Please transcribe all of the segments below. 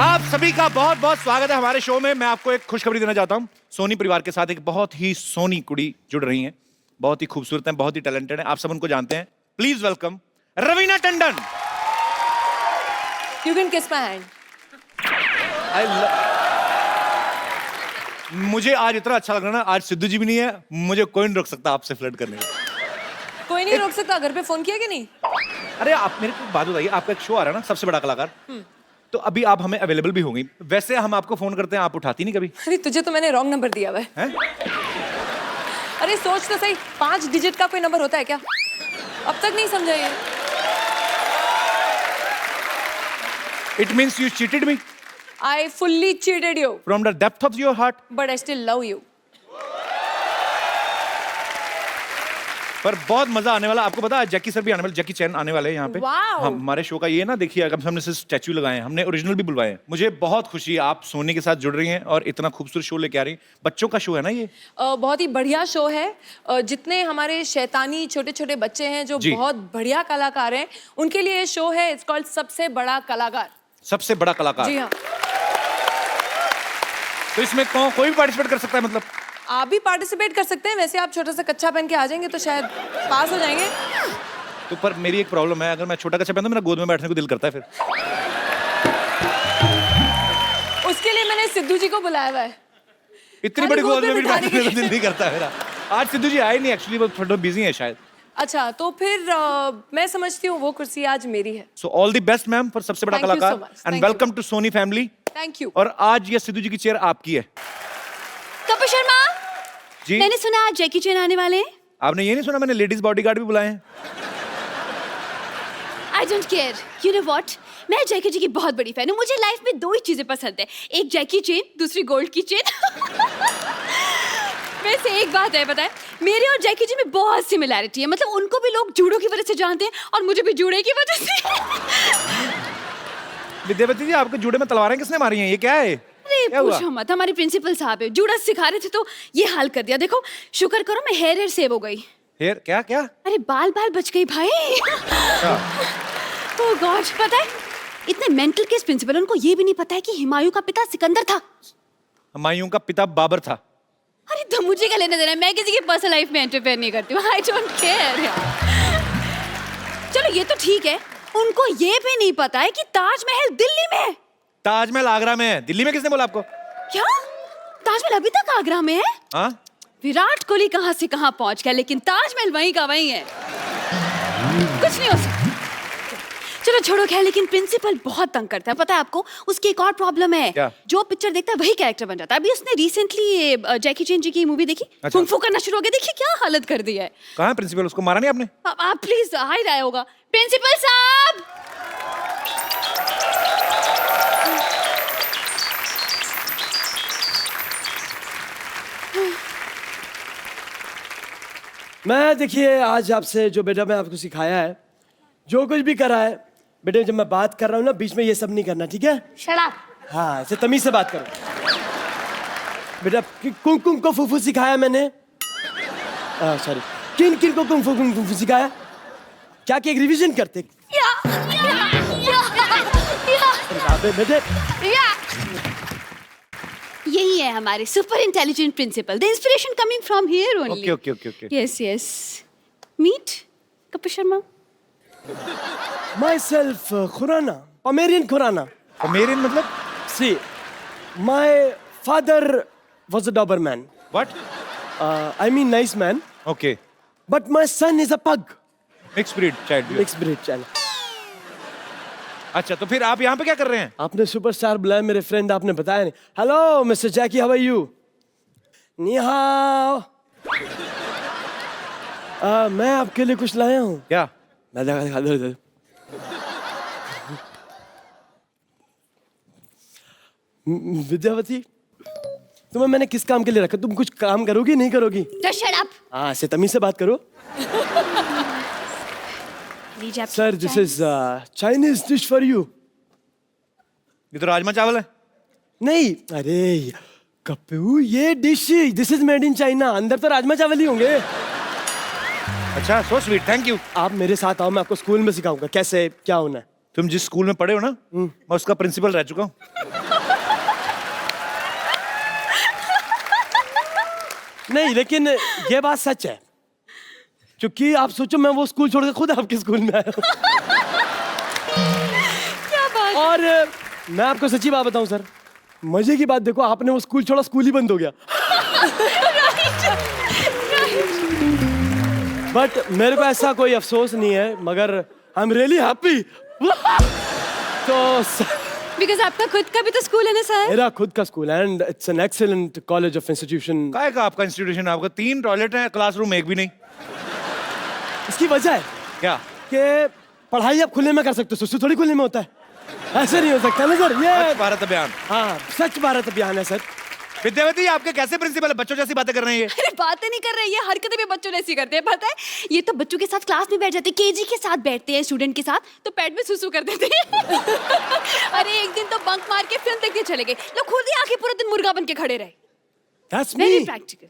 आप सभी का बहुत बहुत स्वागत है हमारे शो में। मैं आपको एक खुशखबरी देना चाहता हूँ। सोनी परिवार के साथ एक बहुत ही सोनी कुड़ी जुड़ रही हैं। बहुत ही खूबसूरत हैं, बहुत ही टैलेंटेड हैं। आप सब उनको जानते हैं। Please welcome Raveena Tandon. You can kiss my hand. मुझे आज इतना अच्छा लग रहा है ना, आज सिद्धू जी भी नहीं है, मुझे कोई नहीं रोक सकता आपसे फ्लर्ट करने को। कोई नहीं रोक सकता। घर पे फोन किया कि नहीं? अरे आप मेरे को बात बताइए, आपका एक शो आ रहा है ना, सबसे बड़ा कलाकार, तो अभी आप हमें अवेलेबल भी होंगी। वैसे हम आपको फोन करते हैं, आप उठाती नहीं कभी। अरे तुझे तो मैंने रॉन्ग नंबर दिया हुआ है। अरे सोच तो सही, 5 डिजिट का कोई नंबर होता है क्या? अब तक नहीं समझा ये। It means you cheated me I fully cheated you, from the depth of your heart. but I still love you. पर बहुत मजा आने वाला। आपको पता है जैकी सर भी आने वाले, जैकी चैन आने वाले हैं यहाँ पे। Wow. हमारे शो का ये ना देखिए, अगर हमने सिर्फ स्टैचू लगाए हैं, हमने ओरिजिनल भी बुलवाए हैं। मुझे बहुत खुशी है आप सोनी के साथ जुड़ रही हैं और इतना खूबसूरत शो लेके आ रही हैं। बच्चों का शो है ना ये? बहुत ही बढ़िया शो है। जितने हमारे शैतानी छोटे छोटे बच्चे हैं जो जी। बहुत बढ़िया कलाकार हैं, उनके लिए ये शो है। इट्स कॉल्ड सबसे बड़ा कलाकार। सबसे बड़ा कलाकार। जी हाँ। तो इसमें कोई भी पार्टिसिपेट कर सकता है मतलब? आप भी पार्टिसिपेट कर सकते हैं। वैसे आप छोटा सा कच्चा पहन के आ जाएंगे तो शायद पास हो जाएंगे। तो पर मेरी एक प्रॉब्लम है, अगर मैं छोटा कच्चा पहनता हूं, मेरा गोद में बैठने को दिल करता है फिर। उसके लिए मैंने सिद्धू जी को बुलाया हुआ है। इतनी बड़ी गोद में भी बैठने को दिल नहीं करता मेरा। आज सिद्धू जी आए नहीं, एक्चुअली वो थोड़ा बिजी है शायद। अच्छा, तो फिर मैं समझती हूँ वो कुर्सी आज मेरी है। So all the best ma'am for सबसे बड़ा Thank you so कलाकार much. And Thank you. Welcome to Sony family. Thank you. और आज ये सिद्धू जी की चेयर आपकी है। कपूर शर्मा जी मैंने सुना आज जैकी चैन आने वाले हैं। आपने ये नहीं सुना मैंने लेडीज बॉडीगार्ड भी बुलाए हैं? I don't care, you know what, मैं जैकी जी की बहुत बड़ी फैन हूँ। मुझे लाइफ में 2 ही चीजें पसंद है, एक जैकी चेन, दूसरी गोल्ड की चेन। वैसे एक बात है, पता है, मेरे और जैकी जी में बहुत सिमिलैरिटी है। मतलब उनको भी लोग जूडो की वजह से जानते हैं और मुझे भी जूडे की वजह से। विद्यावती जी, आपके जूड़े में तलवारें किसने मारी हैं? ये क्या है? अरे क्या हुआ? पूछो मत, हमारे प्रिंसिपल साहब है, जूडा सिखा रहे थे तो ये हाल कर दिया। देखो शुक्र करो मैं हेयर सेव हो गई। हेयर क्या क्या? अरे बाल बच गई भाई। ओह गॉड, पता है इतने मेंटल केस प्रिंसिपल, उनको ये भी नहीं पता है कि हुमायूं का पिता सिकंदर था। हुमायूं का पिता बाबर था। अरे तो मुझे क्या लेना देना है, मैं किसी की पर्सनल लाइफ में इंटरफेयर नहीं करती हूँ। आई डोंट केयर यार। चलो ये तो ठीक है, उनको ये भी नहीं पता है कि ताजमहल दिल्ली में है। ताजमहल आगरा में है, दिल्ली में किसने बोला आपको? क्या ताजमहल अभी तक आगरा में है? हाँ? विराट कोहली कहाँ से कहाँ पहुंच गया, लेकिन ताजमहल वहीं का वहीं है। कुछ नहीं हो सकता। चलो छोड़ो खैर, लेकिन प्रिंसिपल बहुत तंग करता है, पता है आपको। उसकी एक और प्रॉब्लम है। क्या? जो पिक्चर देखता है वही कैरेक्टर बन जाता है। अभी उसने रिसेंटली जैकी चैन जी की मूवी देखी, अच्छा। कुंग फू करना शुरू हो गया। देखिए क्या हालत कर दी है। कहाँ है प्रिंसिपल? उसको मारा नहीं आपने? आप प्लीज हाई रहा होगा। प्रिंसिपल साहब, मैं देखिए आज आपसे जो बेटा मैं आपको सिखाया है, जो कुछ भी करा है बेटे, जब मैं बात कर रहा हूँ ना बीच में ये सब नहीं करना, ठीक है? Shut up. हाँ, ऐसे तमीज से बात करो बेटा। कुंग कुंग को फूफू सिखाया मैंने। सॉरी, किन किन को कुंग फू सिखाया? क्या कि एक रिवीजन करते बेटे। यही है हमारे super intelligent principal. The inspiration coming from here only. Okay. Yes yes. Meet Kapoor Sharma. Myself, Khurana, Pomerian Khurana. Pomerian मतलब? See, my father was a Doberman. What? I mean nice man. Okay. But my son is a pug. Mixed breed child. Mixed breed child. अच्छा, तो फिर आप यहाँ पे क्या कर रहे हैं? आपने सुपरस्टार बुलाया मेरे फ्रेंड, आपने बताया नहीं। Hello mister Jackie, how are you? नी हाओ। मैं आपके लिए कुछ लाया हूँ। क्या? मैं दिखा दे। विद्यावती, तुम्हें मैंने किस काम के लिए रखा? तुम कुछ काम करोगी नहीं करोगी? Just shut up. हाँ, से तमीज से बात करो। Sir, this is Chinese dish for you. ये तो राजमा चावल है। नहीं, अरे कपू, ये dish this is made in China, अंदर तो राजमा चावल ही होंगे। अच्छा, सो स्वीट, थैंक यू। आप मेरे साथ आओ, मैं आपको स्कूल में सिखाऊंगा कैसे क्या होना है। तुम जिस स्कूल में पढ़े हो ना, मैं उसका प्रिंसिपल रह चुका हूँ। नहीं, लेकिन ये बात सच है, क्योंकि आप सोचो मैं वो स्कूल छोड़ के खुद आपके स्कूल में आया हूँ। क्या बात। और मैं आपको सच्ची बात बताऊं सर, मजे की बात देखो, आपने वो स्कूल छोड़ा, स्कूल ही बंद हो गया। बट मेरे को ऐसा कोई अफसोस नहीं है, मगर आई एम रियली हैप्पी। तो बिकॉज आपका खुद का भी तो स्कूल है ना सर। मेरा खुद का स्कूल है and it's an excellent college of institution. काय का आपका इंस्टीट्यूशन है? आपका 3 टॉयलेट है, क्लासरूम एक भी नहीं। इसकी वजह है क्या? कि पढ़ाई आप खुले में कर सकते हो, सुसु थोड़ी खुले में होता है, ऐसे नहीं हो सकता ना सर। ये स्वच्छ भारत अभियान। हाँ, स्वच्छ भारत अभियान है सर। विद्यावती, आपके कैसे प्रिंसिपल है? बच्चों जैसी बातें कर रहे हैं ये। अरे बातें नहीं कर रहे, ये हरकतें भी बच्चों जैसी करते हैं, पता है। ये तो बच्चों के साथ क्लास में बैठ जाते हैं, केजी के साथ बैठते हैं स्टूडेंट के साथ, तो पैड में सुसु कर देते हैं। अरे एक दिन तो बंक मार के फिल्म देखने चले गए, लोग खुद ही आके पूरा दिन मुर्गा बन के खड़े रहे। That's very me. प्रैक्टिकल।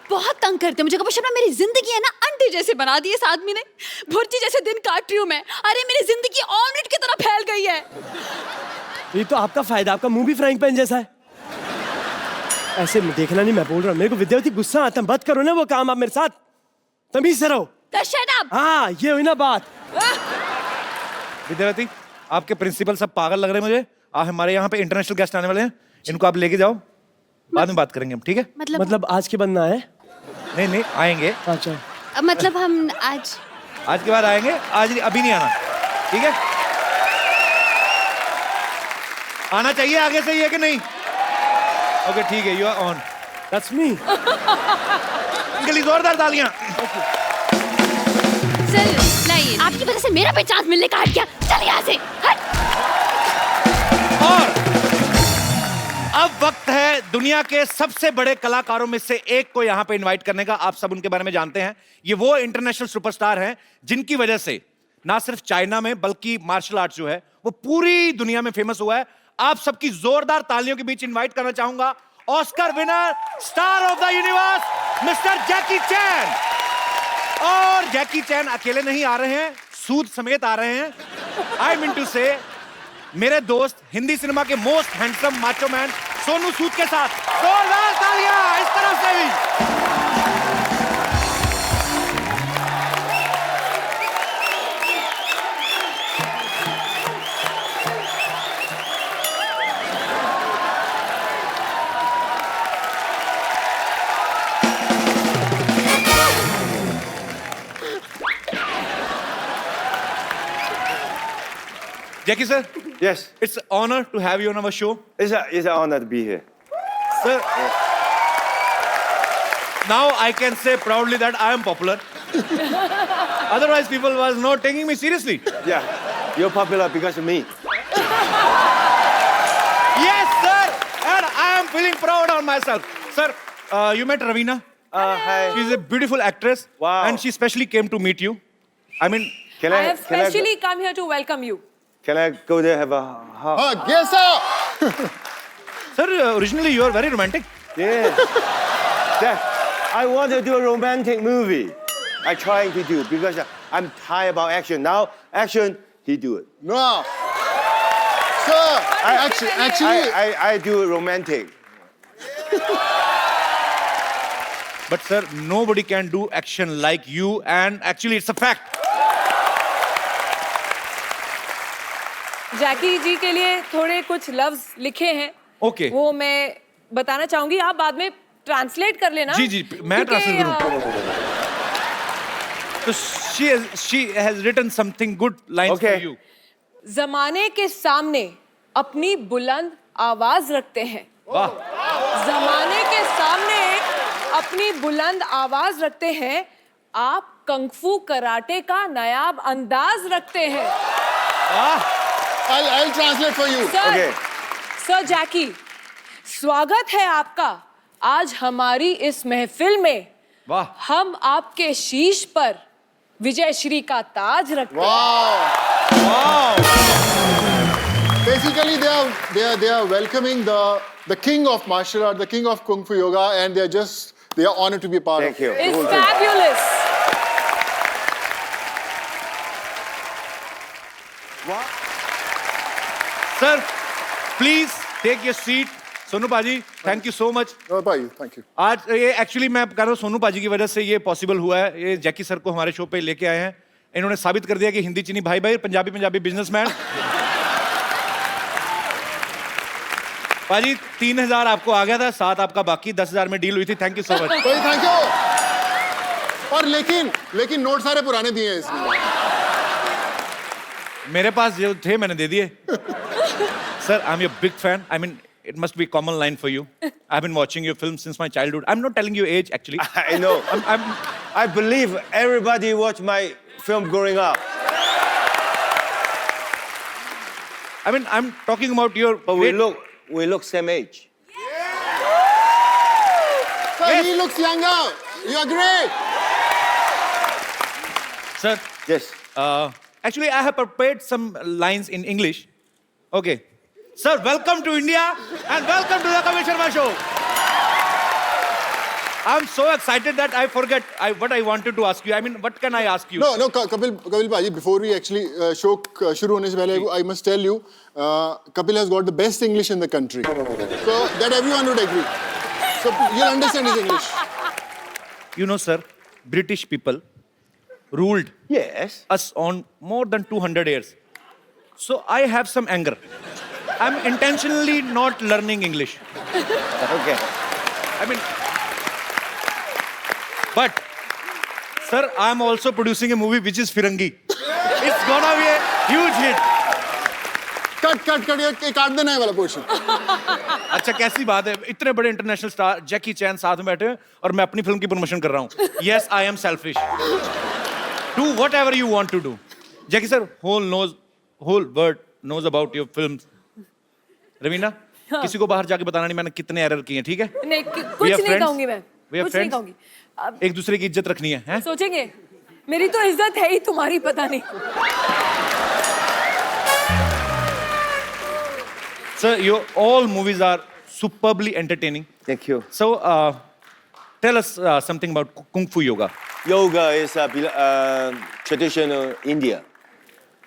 बहुत तंग करते हैं मुझे। कभी शबनम, मेरी जिंदगी है ना अंडे जैसे बना दी इस आदमी ने। भुर्जी जैसे दिन काट रही हूँ मैं। अरे मेरी जिंदगी ऑमलेट की तरह फैल गई है। ये तो आपका फायदा, आपका मुंह भी फ्राइंग पैन जैसा है। ऐसे देखना नहीं, मैं बोल रहा हूँ, मेरे को विद्यावती गुस्सा आता है, मत करो ना वो काम आप मेरे साथ, तमीज से रहो। तो शट अप। हाँ, ये हुई ना बात। विद्यावती, आपके प्रिंसिपल सब पागल लग रहे हैं मुझे। हमारे यहाँ पे इंटरनेशनल गेस्ट आने वाले हैं, इनको आप लेके जाओ, बाद में बात करेंगे हम, ठीक है? मतलब आज के बनना है? नहीं नहीं, आएंगे। अच्छा, मतलब हम आज के बाद आएंगे, आज अभी नहीं आना, ठीक है? आना चाहिए आगे से, ये कि नहीं? ओके ठीक है, you are on. That's me. इनके लिए जोरदार तालियां। चल लाइए, आपकी वजह से मेरा भी चांस मिलने का हट गया। चल यहाँ से हट। और अब वक्त है दुनिया के सबसे बड़े कलाकारों में से एक को यहां पे इनवाइट करने का। आप सब उनके बारे में जानते हैं, ये वो इंटरनेशनल सुपरस्टार हैं जिनकी वजह से ना सिर्फ चाइना में बल्कि मार्शल आर्ट जो है वो पूरी दुनिया में फेमस हुआ है। आप सबकी जोरदार तालियों के बीच इनवाइट करना चाहूंगा Oscar winner, star of the universe, mister Jackie Chan. और जैकी चैन अकेले नहीं आ रहे हैं, सूद समेत आ रहे हैं। आई मीन टू से मेरे दोस्त हिंदी सिनेमा के most handsome macho man Sonu Sood के साथ। जोरदार तालियां इस तरफ से भी। Jackie sir, Yes, it's an honor to have you on our show. it's an honor to be here. Sir, now I can say proudly that I am popular. Otherwise, people was not taking me seriously. Yeah, you're popular because of me. Yes, sir, and I am feeling proud on myself. Sir, you met Ravina. Hi. She's a beautiful actress. Wow. And she specially came to meet you. I mean, Can I have specially come here to welcome you. Can I go there have a hug? Yes, sir. sir, originally you are very romantic. Yeah. That, I want to do a romantic movie. I trying to do because I'm tired about action. Now action, he do it. No. Sir, actually, I do it romantic. But sir, nobody can do action like you, and actually it's a fact. जैकी जी के लिए थोड़े कुछ लफ्ज लिखे हैं। Okay. वो मैं बताना चाहूंगी, आप बाद में ट्रांसलेट कर लेना। जी, मैं क्योंकि, translate करूं। So she has written something good lines Okay. for you. जमाने के सामने अपनी बुलंद आवाज रखते हैं। वाह। जमाने के सामने अपनी बुलंद आवाज रखते हैं। आप कंगफू कराटे का नायाब अंदाज रखते हैं। वाह। I'll translate for you. Sir, Okay. Sir Jackie, स्वागत है आपका आज हमारी इस महफिल में। वाह। हम आपके शीश पर विजय श्री का ताज रखते हैं। Wow. Basically, they are welcoming the king of martial art, the king of kung fu yoga, and they are honored to be a part Thank of it. you. It's fabulous. Sir please take your seat. Sonu paaji, thank you so much. No, bye. Thank you. आज ये actually मैं कह रहा हूँ सोनू पाजी की वजह से ये पॉसिबल हुआ है. ये जैकी सर को हमारे शो पे लेके आए हैं. इन्होंने साबित कर दिया कि हिंदी चीनी भाई भाई, पंजाबी पंजाबी बिजनेसमैन. पाजी 3,000 आपको आ गया था, 7 आपका बाकी, 10,000 में डील हुई थी. Thank you so much. भाई थैंक यू. और लेकिन नोट सारे पुराने दिए हैं इसमें. मेरे पास जो थे मैंने दे दिए. Sir I am your big fan. I mean it must be a common line for you. I've been watching your film since my childhood. I'm not telling you age actually. I know. I'm I believe everybody watched my film growing up. I mean I'm talking about your But great- we look same age. Sir, he looks younger. You are great. Sir, Yes. actually I have prepared some lines in English. Okay. Sir, welcome to India and welcome to the Kapil Sharma show. I'm so excited that I forget what I wanted to ask you. I mean, what can I ask you? No, Kapil Paji, before we actually show shuru hone se pehle, I must tell you, Kapil has got the best English in the country. So that everyone would agree. So you'll understand his English. You know, sir, British people ruled Yes. us on more than 200 years. So I have some anger. I'm intentionally not learning English. Okay. I mean, but sir, I'm also producing a movie which is Firangi. It's gonna be a huge hit. Cut, ये काट देना है वाला portion. अच्छा कैसी बात है, इतने बड़े इंटरनेशनल स्टार जैकी चैन साथ में बैठे हैं और मैं अपनी फिल्म की प्रमोशन कर रहा हूँ. Yes, I am selfish. Do whatever you want to do. Jackie sir, whole world knows about your films. Raveena, किसी को बाहर जाके बताना नहीं मैंने कितने एरर किए हैं, ठीक है? नहीं We कुछ are नहीं friends. कहूंगी मैं. We are कुछ नहीं friends. कहूंगी. अब एक दूसरे की इज्जत रखनी है, हैं? सोचेंगे मेरी तो इज्जत है ही, तुम्हारी पता नहीं. Sir, your all movies are superbly entertaining. Thank you. So, tell us something about Kung Fu Yoga. Yoga is traditional India.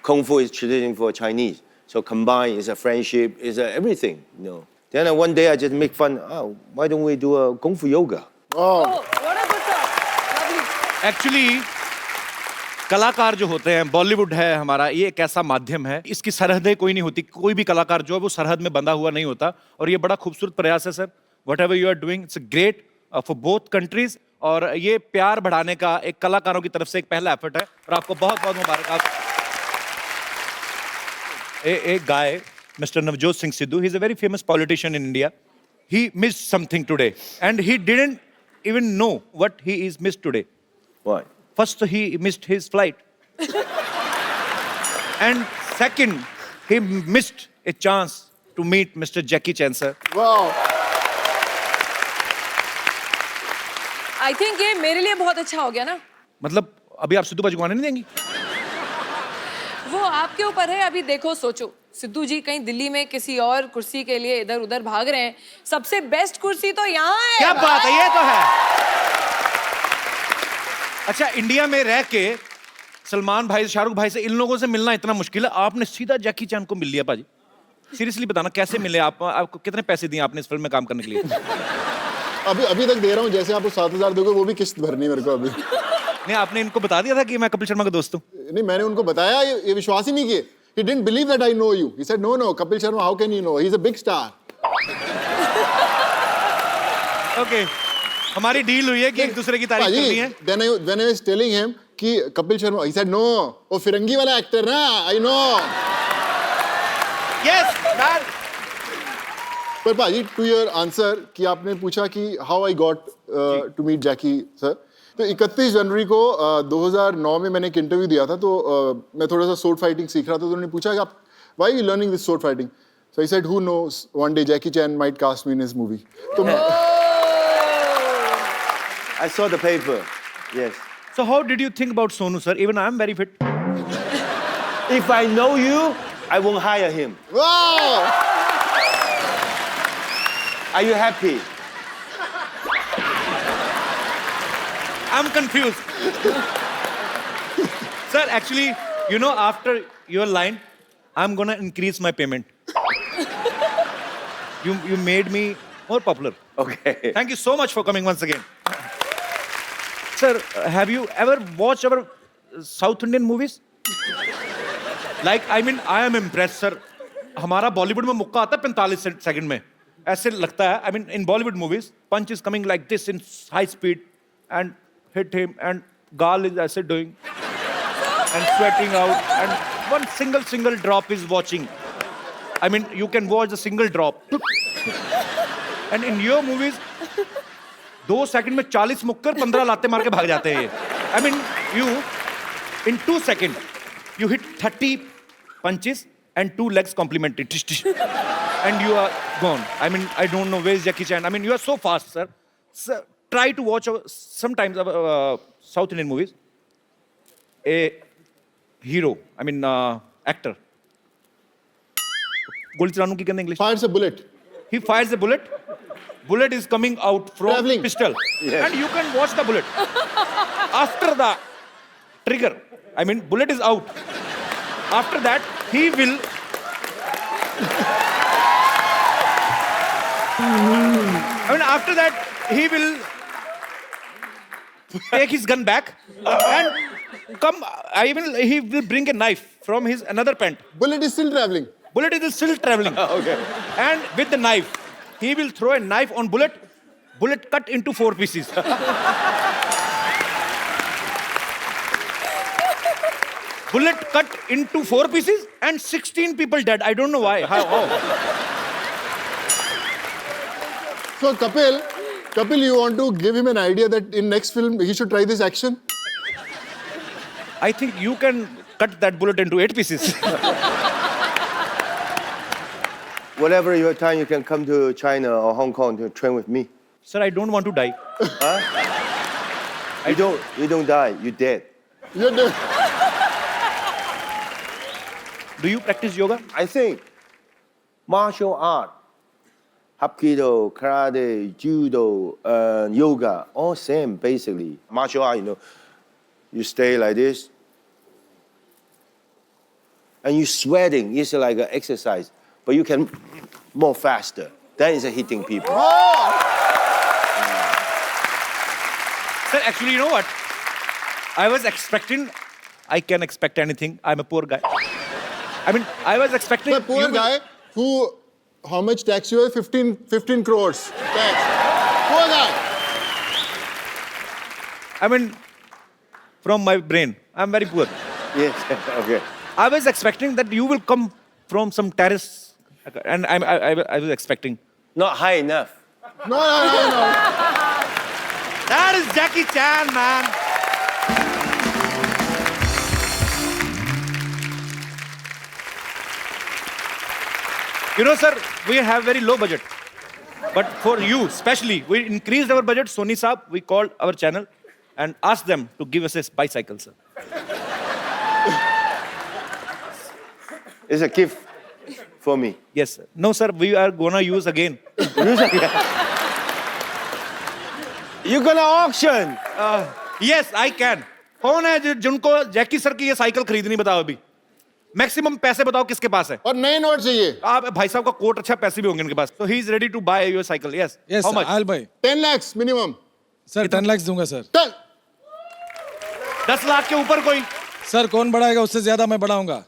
Kung Fu is traditional for Chinese. So combined is a friendship, is a everything, you know. Then one day I just make fun. Oh, why don't we do a Kung Fu Yoga? Oh, Oh, what a good thought. Lovely. Actually, कलाकार जो होते हैं, बॉलीवुड है हमारा, ये एक ऐसा माध्यम है, इसकी सरहदें कोई नहीं होती. कोई भी कलाकार जो है वो सरहद में बंधा हुआ नहीं होता. और ये बड़ा खूबसूरत प्रयास है sir. Whatever you are doing, it's great for both countries. और ये प्यार बढ़ाने का एक कलाकारों की तरफ से एक पहला एफर्ट है. और आपको बहुत बहुत मुबारक. A guy, Mr. Navjot Singh Sidhu, he's a very famous politician in India. He missed something today, and he didn't even know what he is missed today. What? First, he missed his flight, and second, he missed a chance to meet Mr. Jackie Chan, sir. wow. I think ये मेरे लिए बहुत अच्छा हो गया ना. मतलब अभी आप सिद्धू पाजी को आने नहीं देंगी? वो आपके ऊपर है. अभी देखो, सोचो, सिद्धू जी कहीं दिल्ली में किसी और कुर्सी के लिए इधर उधर भाग रहे हैं. सबसे बेस्ट कुर्सी तो यहाँ है. क्या बात है, ये तो है. अच्छा, इंडिया में रह के सलमान भाई, शाहरुख भाई से इन लोगों से मिलना इतना मुश्किल है, आपने सीधा जैकी चैन को मिल लिया पाजी. सीरियसली बताना कैसे मिले आप? आपको कितने पैसे दिए आपने इस फिल्म में काम करने के लिए? अभी तक दे रहा हूँ. जैसे आप 7,000 दोगे वो भी किस्त भरनी है मेरे को अभी. नहीं, आपने इनको बता दिया था कि मैं कपिल शर्मा का दोस्त हूँ? नहीं, मैंने उनको बताया, ये विश्वास ही नहीं किए. He didn't believe that I know you. He said, no, Kapil Sharma, how can you know? He's a big star. Okay, हमारी डील हुई है कि एक दूसरे की तारीफ करनी है. When I was telling him कि Kapil Sharma, he said, no, वो फिरंगी वाला एक्टर ना, I know. Yes that. पर भाजी, to your answer कि आपने पूछा कि how I got to meet Jackie sir. तो 31 जनवरी को 2009 में मैंने एक इंटरव्यू दिया था. तो मैं थोड़ा सा sword fighting सीख रहा था. तो उन्होंने पूछा कि आप why are you learning this sword fighting? So I said, who knows, one day Jackie Chan might cast me in his movie. तो I saw the paper. Yes. So how did you think about Sonu, sir? Even I am very fit. If I know you, I won't hire him. wow! Are you happy? I'm confused. Sir, actually, you know, after your line, I'm gonna increase my payment. You made me more popular. Okay. Thank you so much for coming once again. Sir, have you ever watched our South Indian movies? Like, I mean, I am impressed, sir. हमारा बॉलीवुड में मुक्का आता है 45 second में. ऐसे लगता है. I mean, in Bollywood movies, punch is coming like this in high speed and hit him, and Gal is ऐसे doing and sweating out, and one single drop is watching. I mean, you can watch a single drop. And in your movies, 2 second में 40 मुक्कर 15 लाते मार के भाग जाते हैं ये. I mean, you in 2 seconds you hit 30 punches and 2 legs complementary. Tish, tish. And you are gone. I mean, I don't know where is Jackie Chan. I mean, you are so fast, sir. Sir, try to watch sometimes South Indian movies. A hero, I mean, actor. गोली चलाने की कहते हैं English. Fires a bullet. He fires a bullet. Bullet is coming out from Traveling. pistol. Yes. And you can watch the bullet. After the trigger, I mean, bullet is out. After that, he will... I mean, after that, he will take his gun back and come... I mean, he will bring a knife from his another pant. Bullet is still traveling. Bullet is still traveling. Okay. And with the knife, he will throw a knife on bullet. Bullet cut into 4 pieces. Bullet cut into 4 pieces and 16 people dead. I don't know why. How? So Kapil, you want to give him an idea that in next film he should try this action? I think you can cut that bullet into 8 pieces. Whatever your time, you can come to China or Hong Kong to train with me. Sir, I don't want to die. You don't die. You're dead. You're the- Do you practice yoga? I think martial art, Hapkido, karate, judo, yoga, all same basically. Martial art, you stay like this, and you sweating. It's like an exercise, but you can more faster. That is hitting people. Sir, actually, you know what? I was expecting, I can expect anything. I'm a poor guy. I mean, I was expecting... The poor you will- guy who, how much tax you have? 15 crores tax. Poor guy. I mean, from my brain, I'm very poor. Yes. Okay. I was expecting that you will come from some terrace, and I was expecting. Not high enough. No. That is Jackie Chan, man. You know, sir, we have very low budget. But for you, especially, we increased our budget. Sony Saab, we called our channel and asked them to give us a bicycle, sir. It's a gift for me. Yes, sir. No, sir, we are gonna use again. You're gonna auction. Yes, I can. कौन है जिनको Jackie sir की ये cycle खरीदनी बताओ अभी maximum पैसे बताओ किसके पास है और नए नोट चाहिए आप भाई साहब का कोट अच्छा पैसे भी होंगे इनके पास तो he is ready to buy your cycle yes Yes, how sir, much I'll buy. 10 lakhs minimum. Sir 10 lakh दूंगा सर. चल 10 लाख के ऊपर कोई सर कौन बढ़ाएगा उससे ज्यादा मैं बढ़ाऊंगा.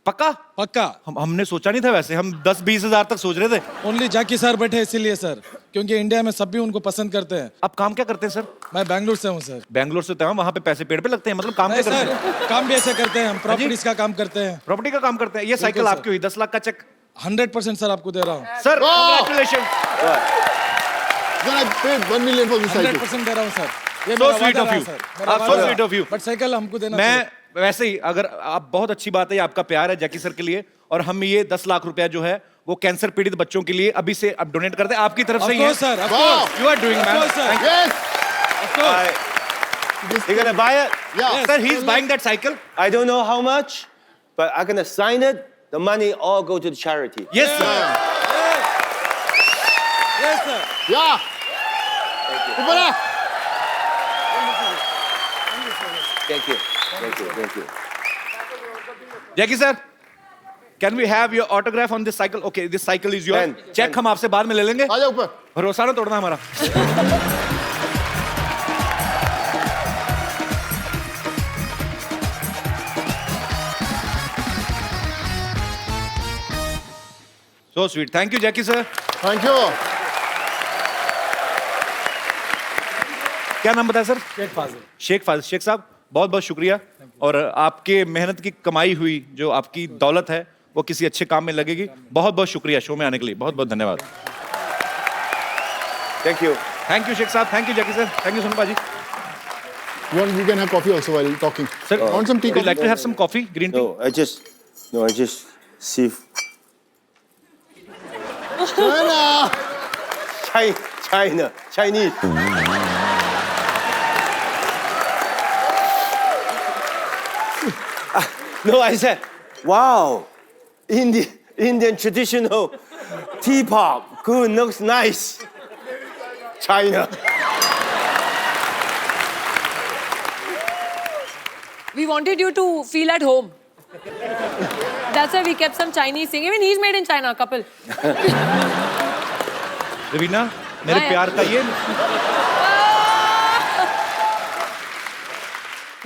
पक्का पक्का. हमने सोचा नहीं था वैसे हम 10-20 हजार तक सोच रहे थे ओनली जैकी सर बैठे इसीलिए सर. क्योंकि इंडिया में सभी उनको पसंद करते हैं. आप काम क्या करते हैं सर मैं बैंगलोर से हूँ सर. बैंगलोर से तो वहां पे पैसे पेड़ पे लगते हैं मतलब काम नहीं क्या करते हैं सर काम भी ऐसे करते हैं हम. प्रॉपर्टीज का काम करते हैं. प्रॉपर्टी का काम करते हैं ये साइकिल सर। आपकी हुई 10 लाख का चेक 100% सर आपको दे रहा हूँ. सर वाह! Congratulation then I paid 1 million for this cycle. 100% दे रहा हूँ सर. ये So मेरा sweet वादा of रहा you. सर. आप so sweet of you. But cycle हमको देना मैं चाहिए. वैसे ही अगर आप बहुत अच्छी बात है ये आपका प्यार है जैकी सर के लिए और हम ये 10 लाख रुपया जो है वो कैंसर पीड़ित बच्चों के लिए अभी से अब डोनेट करते हैं आपकी तरफ से Of ही है course, sir, of Wow! course. You are doing Of man course, sir. Yes. Of course. You're gonna buy it? Yeah. Sir he is buying that cycle I don't know how much, but I'm gonna sign it. The money all go to the charity. Yes sir Yes, sir. Yeah. ऊपर आ. Thank you. Thank you. Thank you. Jackie sir Can we have your autograph on this cycle? Okay, this cycle is yours. Pen. Cheque हम आपसे बाद में ले लेंगे. आ जाओ ऊपर. भरोसा ना तोड़ना हमारा. So sweet. Thank you, Jackie sir. Thank you. क्या नाम बताया सर? शेख फाजिल शेख फाजिल. शेख साहब बहुत बहुत शुक्रिया. और आपके मेहनत की कमाई हुई जो आपकी दौलत है वो किसी अच्छे काम में लगेगी. बहुत बहुत शुक्रिया शो में आने के लिए. बहुत बहुत धन्यवाद. Thank you. Thank you Shaikh sahab. Thank you Jackie sir. Thank you Sonu paaji. You can have coffee also while talking. Sir, want some tea? would you like to have some coffee? Green tea? No, I just see Chinese. No, I said, wow, Indian traditional teapot, good, looks nice. China. We wanted you to feel at home. That's why we kept some Chinese thing. Even he's made in China, couple. Raveena मेरे हाँ, प्यार का ये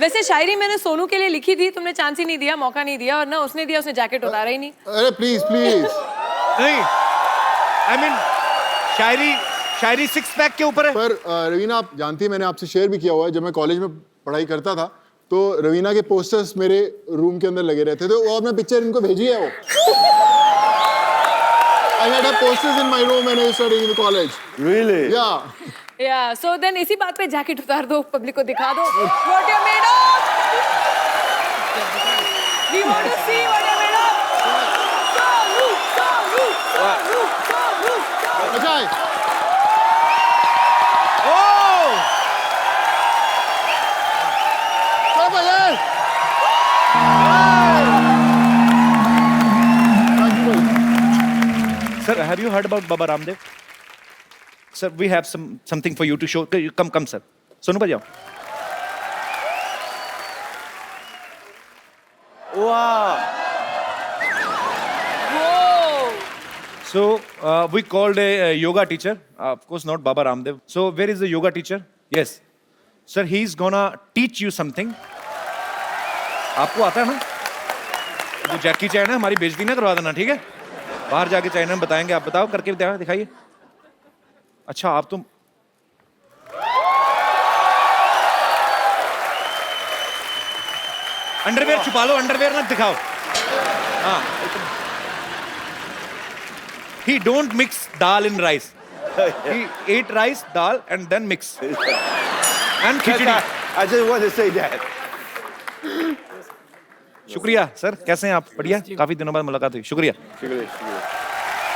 वैसे शायरी मैंने सोनू के लिए लिखी थी, तुमने चांस ही नहीं दिया, मौका नहीं दिया, और ना उसने दिया, उसने जैकेट उतारा ही नहीं. अरे प्लीज प्लीज. नहीं. I mean Shayari six pack के ऊपर है. पर रवीना आप जानती हैं मैंने आपसे शेयर भी किया हुआ है जब मैं कॉलेज में पढ़ाई करता था तो रवीना के पोस्टर्स मेरे रूम के अंदर लगे रहते थे और मैं पिक्चर इनको भेजी है वो. I had posters in my room when I was studying in the college. Really? Yeah. Yeah, so then इसी बात पे जैकेट उतार दो, पब्लिक को दिखा दो. What you're made of. We want to see what you're made of. Soonu. अच्छा है. Oh! चलो भाई. Sir, have you heard about Baba Ramdev? Sir, we have something for you to show. Come, sir. Sonu पर जाओ. Wow. Whoa. So we called a yoga teacher. Of course, not Baba Ramdev. So where is the yoga teacher? Yes, sir. He's gonna teach you something. आपको आता है ना? जो जैकी चैन है हमारी बेइज्जती ना करवा देना, ठीक है? बाहर जाके चाइना में बताएंगे. आप बताओ करके दिखाइए. अच्छा आप तो अंडरवेयर छुपा लो. अंडरवेयर ना दिखाओ. हाँ. He don't mix dal in rice. He ate rice, dal, and then mix. And khichdi. I just want to say that. शुक्रिया सर. कैसे हैं आप? बढ़िया. काफी दिनों बाद मुलाकात हुई. शुक्रिया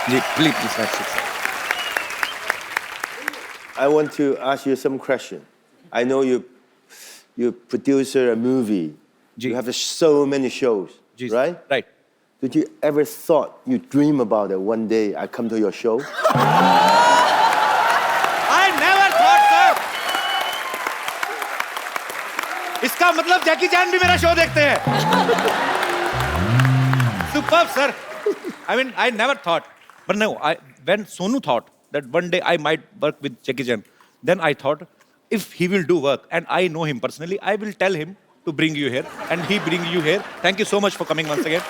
जी. Please. I want to ask you some question. I know you producer a movie. You have so many shows, जी. right? Right. Did you ever thought you dream about it one day I come to your show? I never thought, sir. इसका मतलब जैकी चैन भी मेरा show देखते हैं. Superb, sir. I mean, I never thought, but no. When Sonu thought that one day I might work with Jackie Chan, then I thought, if he will do work, and I know him personally, I will tell him to bring you here, and he bring you here. Thank you so much for coming once again.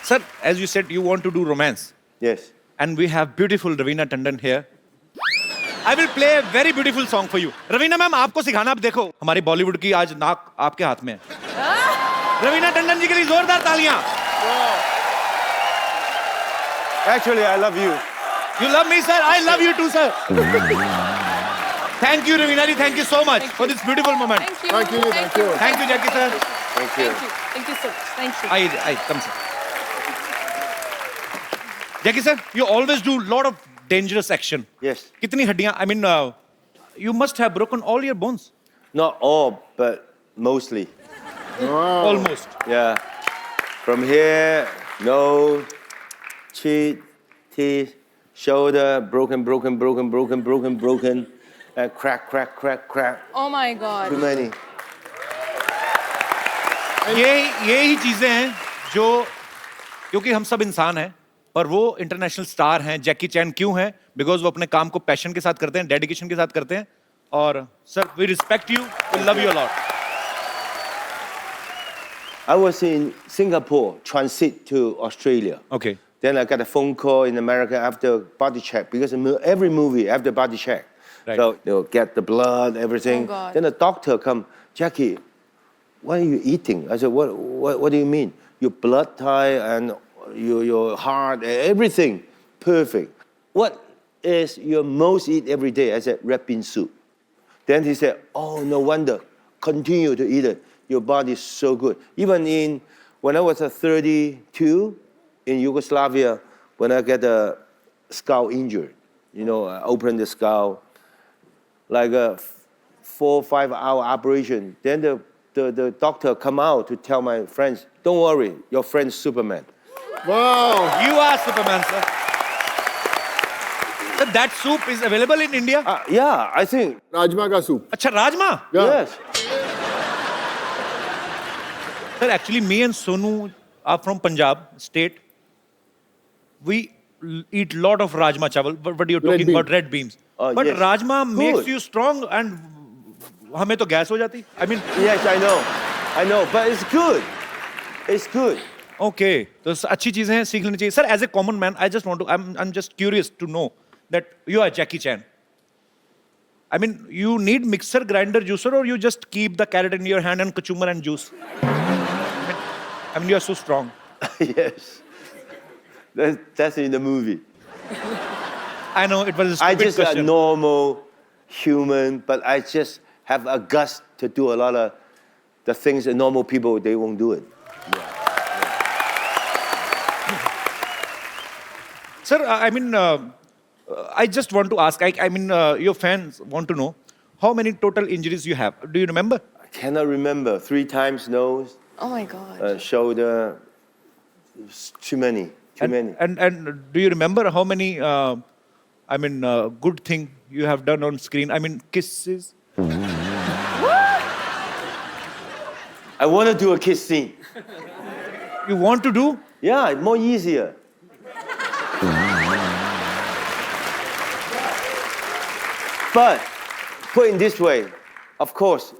Sir, as you said, you want to do romance. Yes. And we have beautiful Raveena Tandon here. I will play a very beautiful song for you. Raveena ma'am, आपको सिखाना. आप देखो हमारी बॉलीवुड की आज नाक आपके हाथ में है. रवीना टंडन जी के लिए जोरदार तालियां. Actually, I love you. You love me, sir. I love you too, sir. Thank you, Raveena ji. Thank you so much for this beautiful moment. Thank you. Thank you. Thank you. Thank you, Jackie sir. Thank you. Thank you. Thank you so much. Thank you. Come, sir. Jackie sir, you always do lot of dangerous action. Yes. कितनी हड्डियां? I mean, you must have broken all your bones. Not all, but mostly. Almost. Yeah. From here, nose, cheek, teeth, shoulder, broken, and crack. Oh my God. Too many. ये ही चीजें हैं जो, क्योंकि हम सब इंसान हैं, पर वो इंटरनेशनल स्टार हैं। जैकी चैन क्यों हैं? बिकॉज वो अपने काम को पैशन के साथ करते हैं, डेडिकेशन के साथ करते हैं। और sir, we respect you, we love you a lot. I was in Singapore, transit to Australia. Okay. Then I got a phone call in America after body check, because every movie after body check. Right. So they'll get the blood, everything. Oh, God. Then the doctor come, Jackie, what are you eating? I said, what do you mean? Your blood type and your heart, everything perfect. What is your most eat every day? I said, red bean soup. Then he said, oh, no wonder. Continue to eat it. Your body is so good. Even when I was 32 in Yugoslavia, when I get a skull injured, I opened the skull, like a 4 or 5 hour operation. Then the doctor come out to tell my friends, don't worry, your friend's Superman. Wow. You are Superman, sir. Sir, that soup is available in India? Yeah, I think. Rajma ka soup. अच्छा, rajma? Yeah. Yes. Sir, actually, me and Sonu are from Punjab state. We eat lot of rajma chawal, but you're talking bean. about red beans. But Yes. rajma makes Good. you strong, and हमें तो gas हो जाती. I mean, Yes, I know, but it's good. It's good. okay. तो अच्छी चीजें हैं, सीख लेनी चाहिए. Sir, as a common man, I just want to, I'm just curious to know that you are Jackie Chan. I mean, you need mixer, grinder, juicer, or you just keep the carrot in your hand and kachumar and juice? I mean, you are so strong. Yes. That's in the movie. I know it was a I stupid just a question. normal human, but I just have a guts to do a lot of the things that normal people, they won't do it. Sir, I mean, I just want to ask, I mean, your fans want to know how many total injuries you have. Do you remember? I cannot remember. 3 times nose, Oh my God. shoulder. It's too many. Too many. And do you remember how many, I mean, good thing you have done on screen? I mean, kisses? I want to do a kiss scene. You want to do? Yeah, more easier. But put in this way, of course,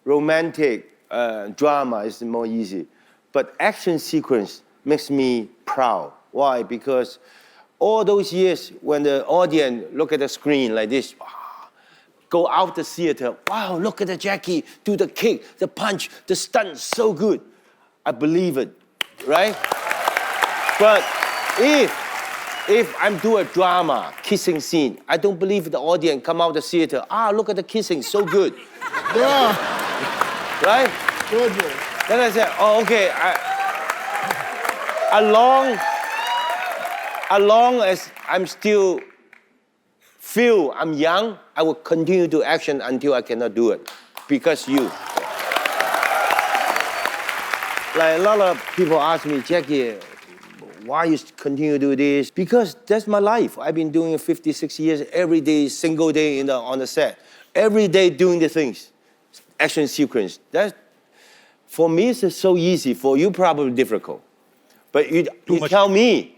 romantic drama is more easy. But action sequence makes me proud. Why? Because all those years when the audience look at the screen like this, go out the theater, wow, look at the Jackie, do the kick, the punch, the stunt, so good. I believe it, right? But if I'm doing a drama, kissing scene, I don't believe the audience come out the theater, look at the kissing, so good, Yeah. right? Good. Then I said, okay, as long as I'm still feel I'm young, I will continue to action until I cannot do it, because you. Like a lot of people ask me, Jackie, why you continue to do this? Because that's my life. I've been doing it 56 years, every day, single day on the set. Every day doing the things, action sequence. That, for me, it's so easy. For you, probably difficult. But you much. tell me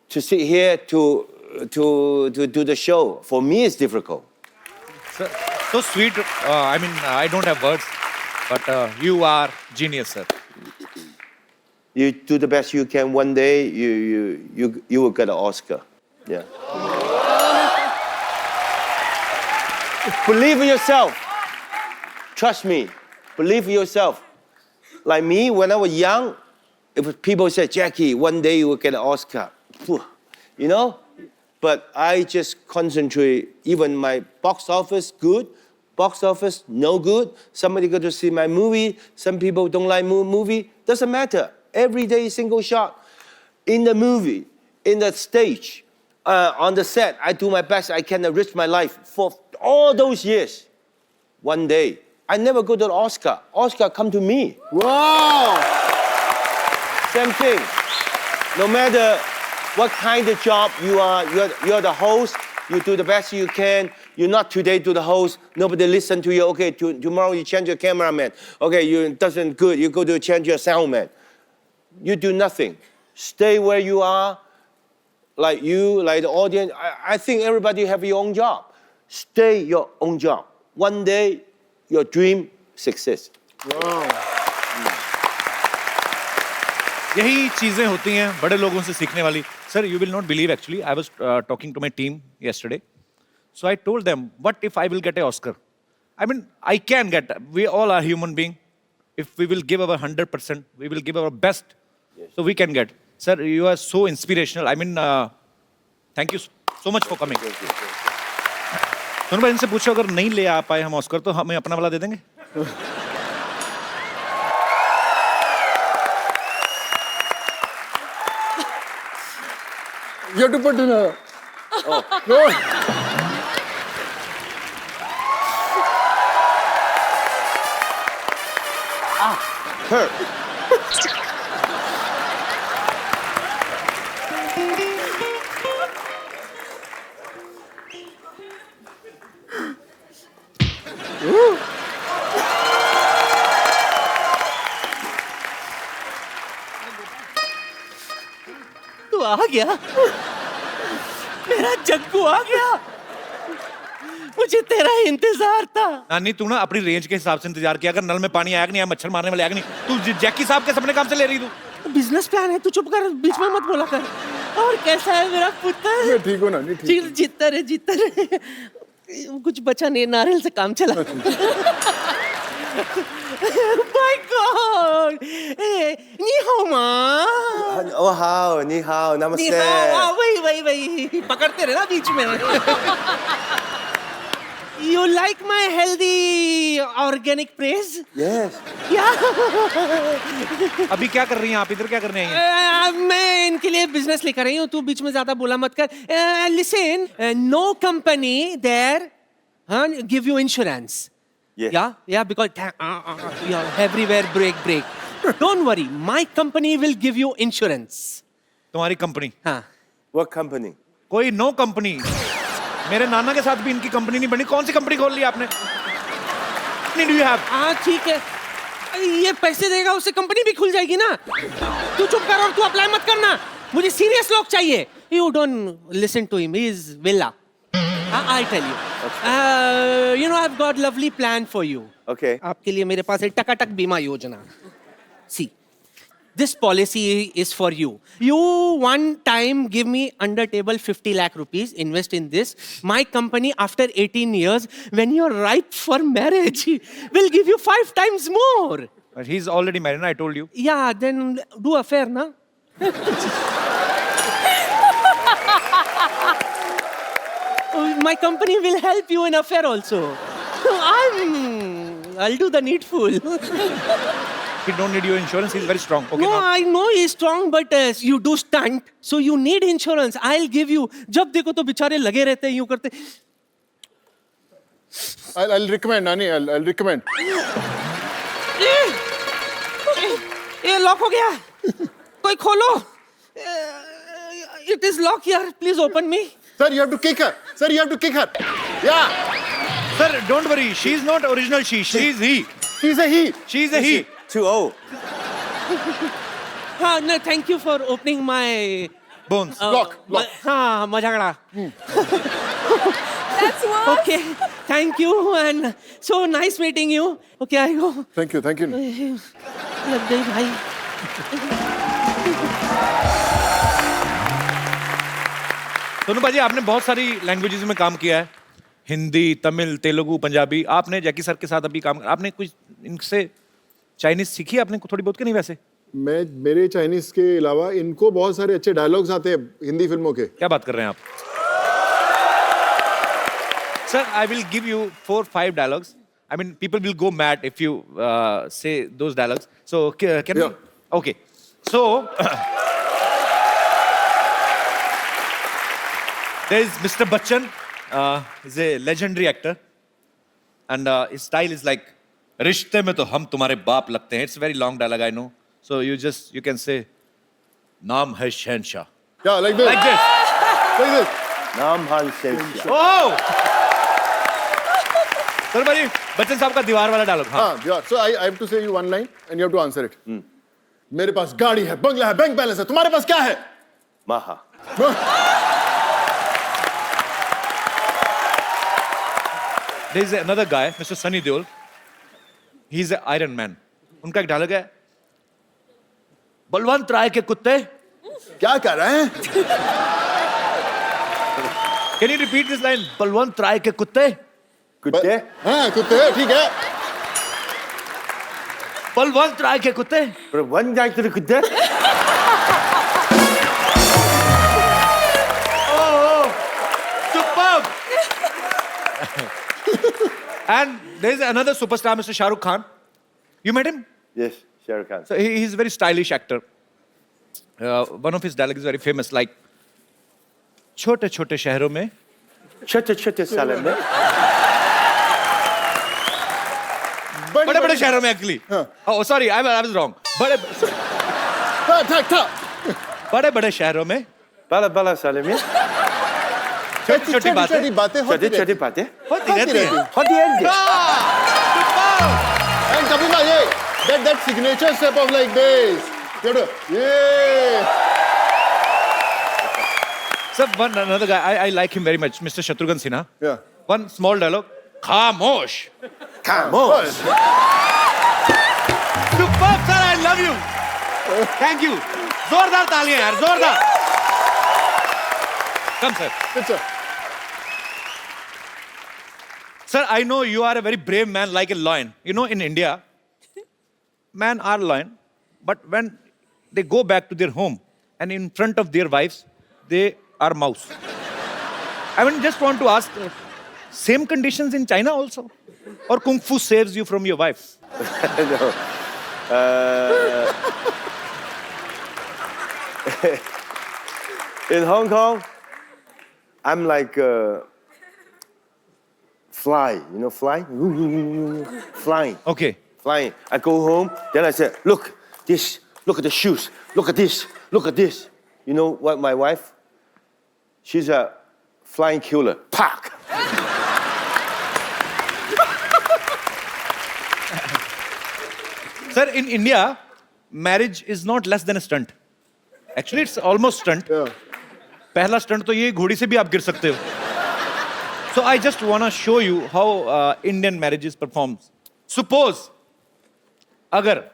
to sit here to do the show. For me, it's difficult. So sweet. I mean, I don't have words, but you are genius, sir. You do the best you can. One day, you will get an Oscar. Yeah. Believe in yourself. Trust me. Believe in yourself. Like me, when I was young, if people said, Jackie, one day you will get an Oscar. Phew, you know? But I just concentrate. Even my box office, good. Box office, no good. Somebody go to see my movie. Some people don't like movie. Doesn't matter. Every day, single shot. In the movie, in the stage, on the set, I do my best I can enrich my life for all those years. One day, I never go to the Oscar. Oscar come to me. Wow. Same thing. No matter what kind of job you are the host, you do the best you can, you're not today to the host, nobody listen to you. Okay, tomorrow you change your cameraman. Okay, you doesn't good. You go to change your soundman. You do nothing. Stay where you are. Like you, like the audience. I think everybody have your own job. Stay your own job. One day, your dream success. यही चीजें होती हैं बड़े लोगों से सीखने वाली. Sir, you will not believe actually. I was talking to my team yesterday. So I told them, what if I will get an Oscar? I mean, I can get. We all are human beings. If we will give our 100%, we will give our best. So we can get. Sir, you are so inspirational. I mean, thank you so much for coming. Sonu भाई, इनसे पूछो अगर नहीं ले आ पाए हम Oscar तो हमें अपना वाला दे देंगे. You have to put in a. No. Her. तू आ गया, मेरा जग्गू आ गया. मुझे तेरा इंतजार था. नानी, तू ना अपनी रेंज के हिसाब से इंतजार किया. अगर नल में पानी आया कि नहीं आया, मच्छर मारने वाले आया कि नहीं. तू जैकी साहब के सपने काम से ले रही तू. बिजनेस प्लान है, तू चुप कर, बीच में मत बोला कर. और कैसा है मेरा पुत्र? मैं ठीक हूँ ना, नहीं ठीक. जीतता रहे. कुछ बचा नहीं, नारियल से काम चला. My God! नी हाओ माँ. Oh, how? Ni hao. Namaste. नी हाओ. वही पकड़ते रहे ना बीच में. You like my healthy organic praise? Yes. Yeah. अभी क्या कर रही हैं आप? इधर क्या करने आई हैं? मैं इनके लिए बिजनेस लेकर आई हूँ. तू बीच में ज्यादा बोला मत कर. Listen, no company there give you insurance. Yes. Yeah, because everywhere break. Don't worry, my company will give you insurance. तुम्हारी कंपनी? हाँ. What company? कोई नो कंपनी. मेरे नाना के साथ भी इनकी कंपनी नहीं बनी. कौन सी कंपनी खोल ली आपने? Do you have? हाँ, ठीक है. ये पैसे देगा उससे कंपनी भी खुल जाएगी ना. तू चुप कर और तू अप्लाई मत करना. मुझे सीरियस लोग चाहिए. You don't listen to him. He is villa. I'll tell you. You know, I've got lovely plan for you. Okay. आपके लिए मेरे पास है टकाटक बीमा योजना. See, this policy is for you. You one time give me under table 50 lakh rupees, invest in this. My company after 18 years, when you're ripe for marriage, will give you 5 times more. But he's already married, I told you. Yeah, then do affair, na? My company will help you in affair also. I'll do the needful. He don't need your insurance. He's very strong. Okay, No, now. I know he's strong, but you do stunt, so you need insurance. I'll give you. जब देखो तो बेचारे लगे रहते हैं यूं करते. I'll recommend, Nani. I'll recommend. ये लॉक हो गया. कोई खोलो. It is locked here. Please open me. Sir, you have to kick her. Sir, you have to kick her. Yeah. Sir, don't worry. She's not original she. She's he. She's a he. She's a he. Too old. No, thank you for opening my Bones. Lock. हाँ, मजाकड़ा. That's worse. Okay, thank you and so nice meeting you. Okay, I go. Thank you. Thank you. लग गई भाई. सोनू भाजी, आपने बहुत सारी languages में काम किया है. हिंदी, तमिल, तेलुगु, पंजाबी. आपने जैकी सर के साथ अभी काम, आपने कुछ इनसे चाइनीज सीखी आपने थोड़ी बहुत कि नहीं? वैसे मेरे चाइनीज के अलावा इनको बहुत सारे अच्छे डायलॉग्स आते हैं हिंदी फिल्मों के. क्या बात कर रहे हैं आप? Sir, I will give you 4-5 dialogues. I mean, people will go mad if you say those dialogues. So, can we? Okay. So, there is Mr. Bachchan. He's a legendary actor. And his style is like, रिश्ते में तो हम तुम्हारे बाप लगते हैं. It's a very long dialogue, I know. So, you can say, नाम है शहनशाह. Yeah, like this. Like this. Like this. Nam Han Shensha. Oh! Sir भाई बच्चन साहब का दीवार वाला डायलॉग. हाँ. हाँ यार, so I have to say you one line and you have to answer it. मेरे पास गाड़ी है, बंगला है, बैंक बैलेंस है, तुम्हारे पास क्या है? Maha. There is another guy, Mr. Sunny Deol. He's an Iron Man. उनका एक डायलॉग है, बलवंत राय के कुत्ते. क्या कर रहे हैं? Can you repeat this line? Balwant राय के कुत्ते. कुत्ते? हाँ कुत्ते हैं, ठीक है. बलवंत राय के कुत्ते. पर वन जाए तेरे कुत्ते? Superb. And there is another superstar, Mr. Shah Rukh Khan. You met him? Yes, Shah Rukh Khan. So he's a very stylish actor. One of his dialogues is very famous, like छोटे छोटे शहरों में छोटे छोटे साले में बड़े बड़े शहरों में actually. Oh, sorry, I was wrong. बड़े बड़े शहरों में बाला बाला साले में छोटी छोटी बातें छोटी छोटी बातें होती रहती हैं. होती है. And Kapil bhai, yeah, that signature step of like this. You have to, yeah. So one another guy, I like him very much, Mr. Shatrughan Sinha. Yeah. One small dialogue. खामोश. Come Superb, sir, I love you. Thank you. जोरदार तालियां यार, जोरदार. Come, sir. Good sir. Sir, I know you are a very brave man like a lion. You know, in India, men are lion, but when they go back to their home and in front of their wives, they are mouse. I mean, just want to ask, same conditions in China also? Or Kung Fu saves you from your wife? No. In Hong Kong, I'm like fly, you know, fly? Flying. Okay. Flying. I go home, then I say, look, this, look at the shoes, look at this, look at this. You know what my wife? She's a flying killer. Pack! Sir, in India, marriage is not less than a stunt. Actually, it's almost stunt. Yeah. पहला stunt तो ये घोड़ी से भी आप गिर सकते हो. So I just wanna show you how Indian marriages performs. Suppose अगर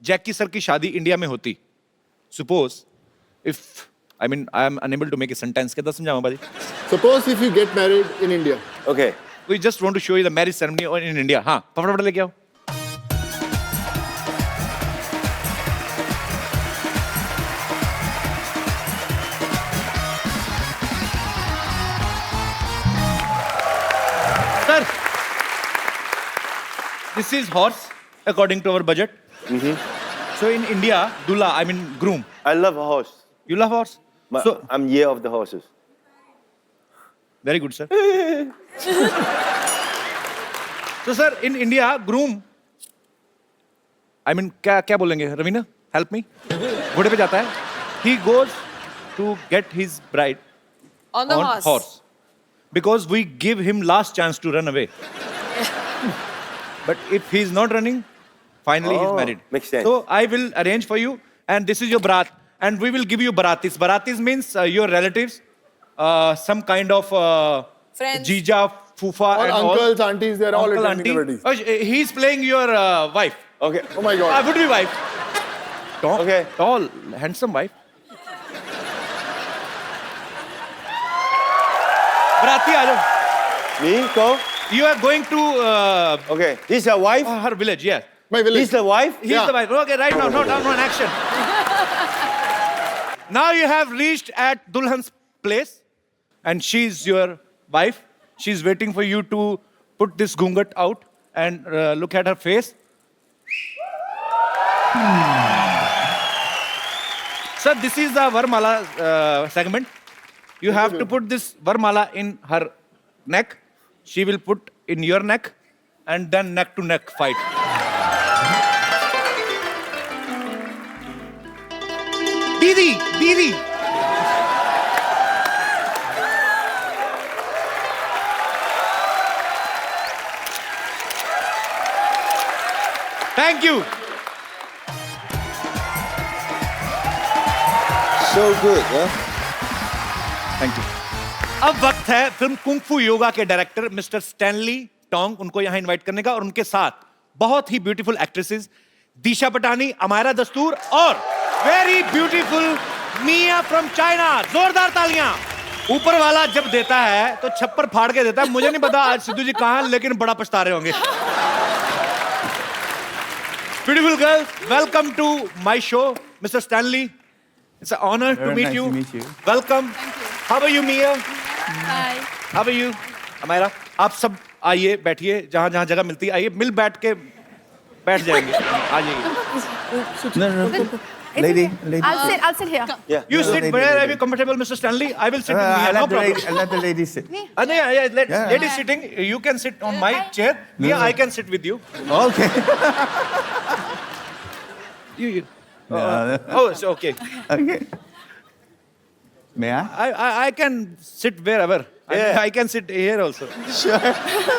जैकी सर की शादी इंडिया में होती, suppose if I mean I am unable to make a sentence, कैसे समझाऊं बाजी? Suppose if you get married in India. Okay. We just want to show you the marriage ceremony in India. हाँ, फटाफट लेके आओ. Sir, this is horse according to our budget. So in India, Dula, I mean groom. I love a horse. You love horse? So I'm year of the horses. very good, sir. So sir, in India, groom. I mean क्या बोलेंगे? Raveena, help me. घोड़े पे जाता है. He goes to get his bride On the on horse. Because we give him last chance to run away. But if he's not running, finally he's Oh, married. makes sense. So I will arrange for you, and this is your barat, and we will give you baratis. Baratis means your relatives, some kind of Friends. jija, fufa, All and uncles, aunties, they're all uncle, attending the auntie. wedding. Oh, he's playing your wife. Okay. Oh my God. Would be wife. Tall, Okay. tall, handsome wife. Barati, aa jao. Me, go. You are going to Okay. This is a wife. her village, yeah. My village. This is the wife. He's Yeah. the wife. Okay, right now, no, no, action. Now you have reached at Dulhan's place, and she's your wife. She's waiting for you to put this gungat out and look at her face. Sir, this is the Varmala segment. You have to put this Varmala in her neck. She will put in your neck, and then neck to neck fight. Didi, Didi. Thank you. So good, huh? Thank you. अब वक्त है film kung फू योगा के director mister Stanley Tong उनको यहां invite करने का, और उनके साथ बहुत ही ब्यूटीफुल एक्ट्रेसेस दिशा पटानी, अमायरा दस्तूर और very beautiful Mia from China. जोरदार तालियां। ऊपर वाला जब देता है तो छप्पर फाड़ के देता है। मुझे नहीं पता आज सिद्धू जी कहां हैं, लेकिन बड़ा पछता रहे होंगे। Beautiful girls, welcome to my show. Mister Stanley, it's an honor to meet you. Welcome. How are you, Mia? Hi. How are you? Amyra, आप सब आइए, बैठिए, जहां जहां जगह मिलती है आइए, मिल बैठ के बैठ जाएंगे। आ जाइए। Lady. I'll sit here. Yeah. You sit where are you comfortable, Mr. Stanley? I will sit with Mia, no problem. Let the lady sit. Lady sitting, you can sit on my chair. Mia, I can sit with you. Okay. You. No. Oh, it's okay. Okay. May I? I can sit wherever. I can sit here also. Sure.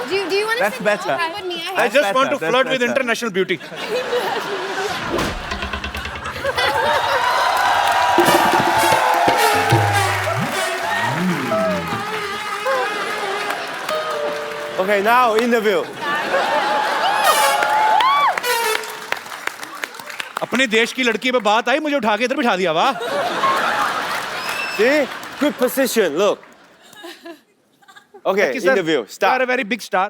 Do you want to That's sit better. with me? I just want to That's flirt with better. international beauty. Okay, now interview. अपने देश की लड़की पे बात आई, मुझे उठा के इधर बिठा दिया। वाह। See? Good position, look. Okay, interview. You are Start. a very big star.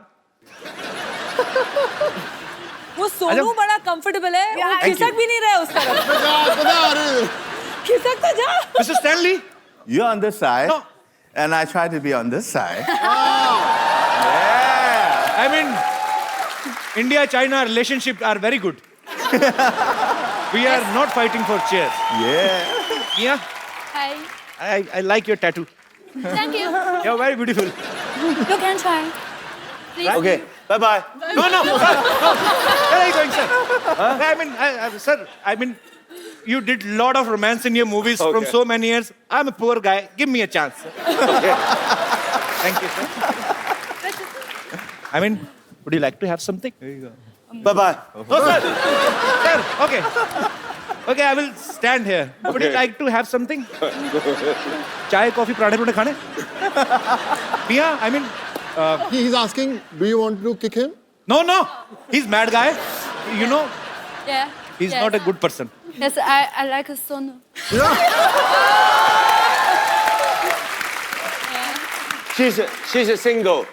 वो सोनू बड़ा कंफर्टेबल है, वो खिसक भी नहीं रहा उस तरफ। खिसक तो जा। Mr. Stanley. You're on this side. No. And I try to be on this side. I mean, India-China relationship are very good. We are not fighting for chairs. Yeah. Mia, Hi. I like your tattoo. Thank you. You're very beautiful. You can try. Please. Okay, bye-bye. No, no, sir, no. Where are you going, sir? I mean, sir, I mean, you did lot of romance in your movies from Okay. so many years. I'm a poor guy. Give me a chance. Okay. Thank you, sir. I mean, would you like to have something? Bye-bye. No, sir. Sir, okay. Okay, I will stand here. Would you Okay. like to have something? Chai, coffee, पराठे खाने? Mia, I mean, He's asking, do you want to kick him? no, no. He's mad guy. You know, Yeah. he's yes. not a good person. Yes, I like Sonu. She's a single.